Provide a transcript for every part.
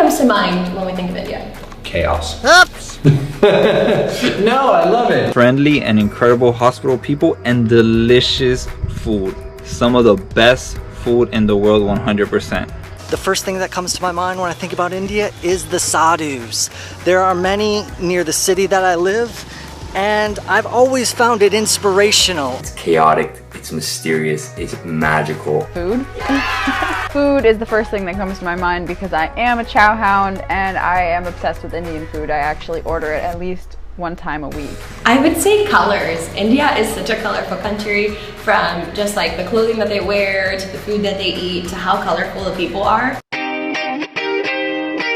comes to mind when we think of India? Chaos. Oops. No, I love it. Friendly and incredible hospital people and delicious food. Some of the best food in the world, 100%. The first thing that comes to my mind when I think about India is the sadhus. There are many near the city that I live, and I've always found it inspirational. It's chaotic, it's mysterious, it's magical. Food. Food is the first thing that comes to my mind because I am a chow hound and I am obsessed with Indian food. I actually order it at least one time a week. I would say colors. India is such a colorful country, from just like the clothing that they wear, to the food that they eat, to how colorful the people are.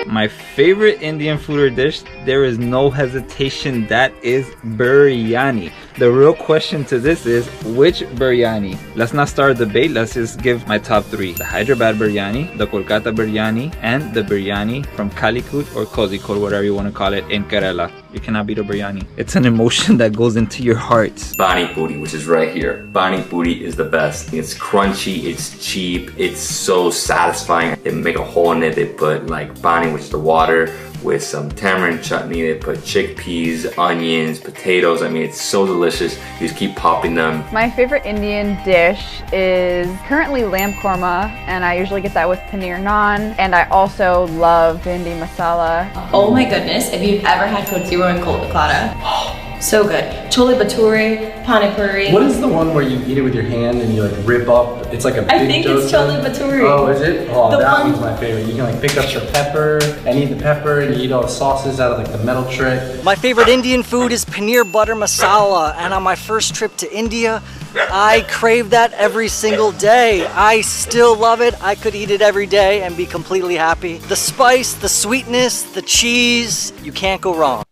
My favorite Indian food or dish, there is no hesitation, that is biryani. The real question to this is, which biryani? Let's not start a debate, let's just give my top 3. The Hyderabad biryani, the Kolkata biryani, and the biryani from Calicut or Kozhikode, whatever you want to call it, in Kerala. You cannot beat a biryani. It's an emotion that goes into your heart. Pani puri, which is right here. Pani puri is the best. It's crunchy, it's cheap, it's so satisfying. They make a hole in it, they put like pani, which is the water, with some tamarind chutney. They put chickpeas, onions, potatoes. I mean, it's so delicious. You just keep popping them. My favorite Indian dish is currently lamb korma, and I usually get that with paneer naan. And I also love bhindi masala. Oh my goodness, if you've ever had Kotziro and Kolkata, so good. Chole bhature, pani puri. What is the one where you eat it with your hand and you like rip up? It's like a big I think it's dosa. chole bhature. Oh, is it? Oh, The that one- one's my favorite. You can like pick up the pepper and eat the pepper and you eat all the sauces out of like the metal tray. My favorite Indian food is paneer butter masala, and on my first trip to India, I crave that every single day. I still love it. I could eat it every day and be completely happy. The spice, the sweetness, the cheese, you can't go wrong.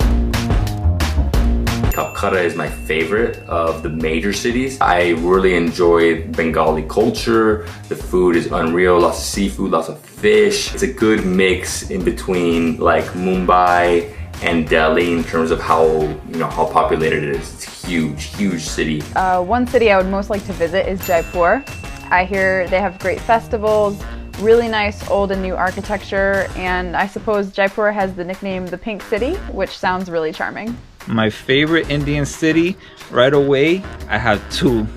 Calcutta is my favorite of the major cities. I really enjoy Bengali culture. The food is unreal, lots of seafood, lots of fish. It's a good mix in between like Mumbai and Delhi in terms of how how populated it is. It's a huge city. One city I would most like to visit is Jaipur. I hear they have great festivals, really nice old and new architecture, and I suppose Jaipur has the nickname the Pink City, which sounds really charming. My favorite Indian city, right away, I have 2,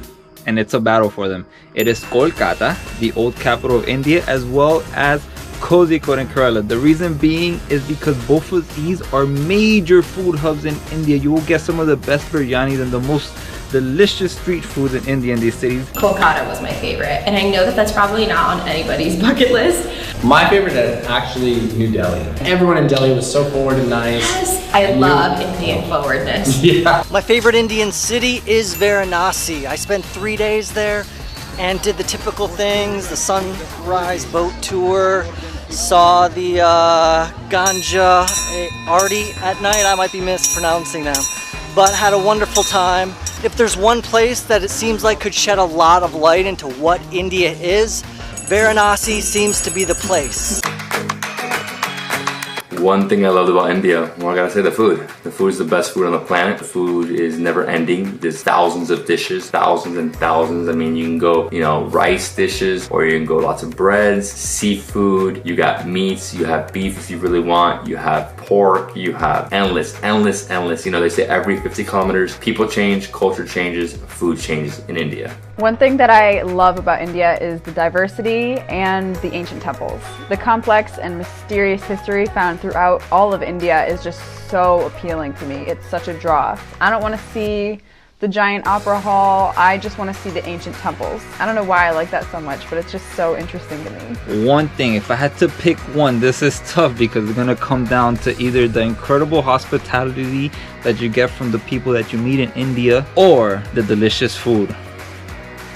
and it's a battle for them. It is Kolkata, the old capital of India, as well as Kozhikode in Kerala. The reason being is because both of these are major food hubs in India. You will get some of the best biryanis and the most delicious street foods in India in these cities. Kolkata was my favorite, and I know that that's probably not on anybody's bucket list. My favorite is actually New Delhi. Everyone in Delhi was so forward and nice. Yes, I love Indian forwardness. Yeah. My favorite Indian city is Varanasi. I spent 3 days there and did the typical things, the sunrise boat tour, saw the Ganja Arti at night. I might be mispronouncing them, but had a wonderful time. If there's one place that it seems like could shed a lot of light into what India is, Varanasi seems to be the place. One thing I loved about India, well, I gotta say the food. The food is the best food on the planet. The food is never ending. There's thousands of dishes, thousands and thousands. I mean, you can go, rice dishes, or you can go lots of breads, seafood, you got meats, you have beef if you really want, you have pork, you have endless. They say every 50 kilometers, people change, culture changes, food changes in India. One thing that I love about India is the diversity and the ancient temples. The complex and mysterious history found throughout all of India is just so appealing to me. It's such a draw. I don't want to see the giant opera hall, I just want to see the ancient temples. I don't know why I like that so much, but it's just so interesting to me. One thing, if I had to pick one, this is tough because it's gonna come down to either the incredible hospitality that you get from the people that you meet in India or the delicious food.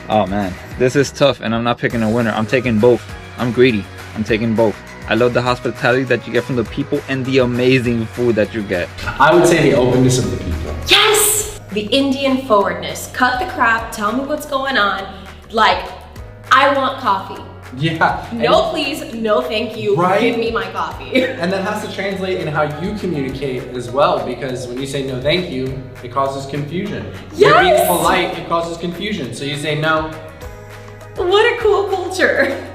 Oh man, this is tough, and I'm not picking a winner. I'm taking both. I'm greedy. I'm taking both. I love the hospitality that you get from the people and the amazing food that you get. I would say the openness of the people. Yes! The Indian forwardness. Cut the crap, tell me what's going on. Like, I want coffee. Yeah. No please, no thank you, Right? give me my coffee. And that has to translate in how you communicate as well, because when you say no thank you, it causes confusion. You're being Yes! polite, it causes confusion. So you say no. What a cool culture.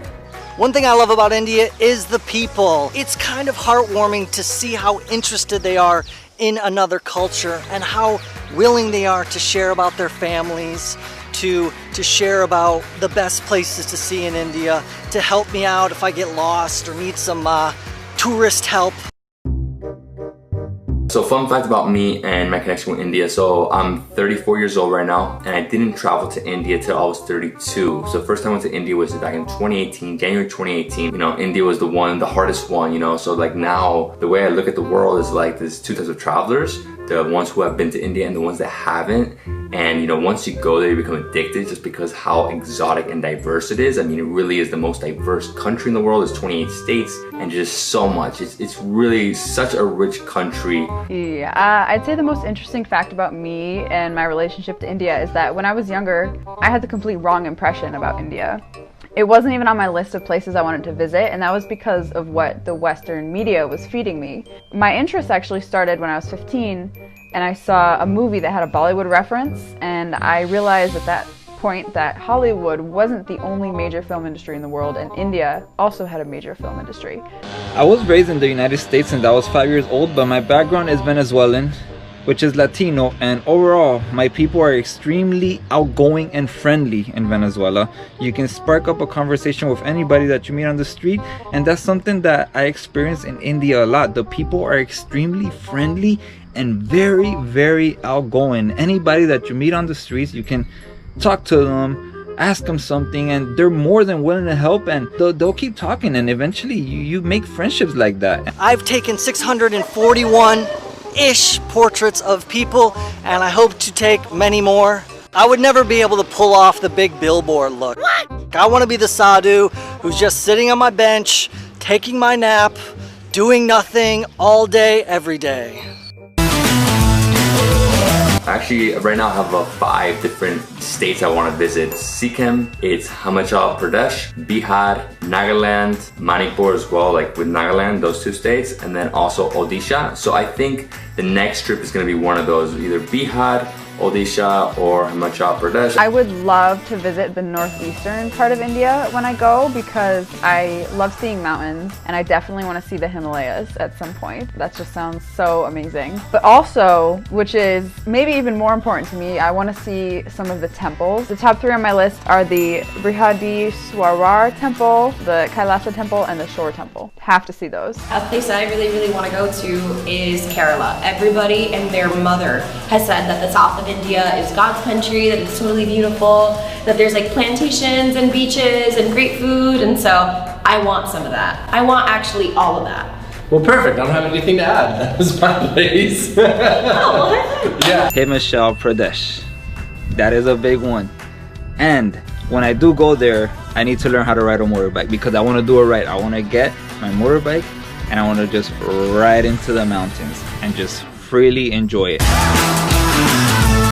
One thing I love about India is the people. It's kind of heartwarming to see how interested they are in another culture and how willing they are to share about their families, to share about the best places to see in India, to help me out if I get lost or need some tourist help. So fun fact about me and my connection with India. So I'm 34 years old right now, and I didn't travel to India till I was 32. So the first time I went to India was back in 2018, January 2018. You know, India was the hardest one, you know. So like now, the way I look at the world is like there's two types of travelers. The ones who have been to India and the ones that haven't. And you know, once you go there, you become addicted just because how exotic and diverse it is. I mean, it really is the most diverse country in the world. There's 28 states and just so much. It's really such a rich country. Yeah, I'd say the most interesting fact about me and my relationship to India is that when I was younger, I had the complete wrong impression about India. It wasn't even on my list of places I wanted to visit, and that was because of what the Western media was feeding me. My interest actually started when I was 15, and I saw a movie that had a Bollywood reference, and I realized at that point that Hollywood wasn't the only major film industry in the world, and India also had a major film industry. I was raised in the United States since I was 5 years old, but my background is Venezuelan, which is Latino, and overall, my people are extremely outgoing and friendly in Venezuela. You can spark up a conversation with anybody that you meet on the street, and that's something that I experience in India a lot. The people are extremely friendly and very, very outgoing. Anybody that you meet on the streets, you can talk to them, ask them something, and they're more than willing to help, and they'll keep talking, and eventually you make friendships like that. I've taken 641-ish portraits of people, and I hope to take many more. I would never be able to pull off the big billboard look. What? I want to be the sadhu who's just sitting on my bench, taking my nap, doing nothing all day, every day. Actually, right now I have 5 different states I want to visit. Sikkim, it's Himachal Pradesh, Bihar, Nagaland, Manipur as well, like with Nagaland, those 2 states, and then also Odisha. So I think the next trip is going to be one of those, either Bihar, Odisha, or Himachal Pradesh. I would love to visit the northeastern part of India when I go because I love seeing mountains, and I definitely want to see the Himalayas at some point. That just sounds so amazing. But also, which is maybe even more important to me, I want to see some of the temples. The top 3 on my list are the Brihadiswarar Temple, the Kailasa Temple, and the Shore Temple. Have to see those. A place that I really, really want to go to is Kerala. Everybody and their mother has said that the south of India is God's country, that it's totally beautiful, that there's like plantations and beaches and great food, and so I want some of that. I want actually all of that. Well, perfect. I don't have anything to add. That was my place. Yeah. Himachal Pradesh. That is a big one. And when I do go there, I need to learn how to ride a motorbike because I want to do it right. I want to get my motorbike and I want to just ride into the mountains and just freely enjoy it.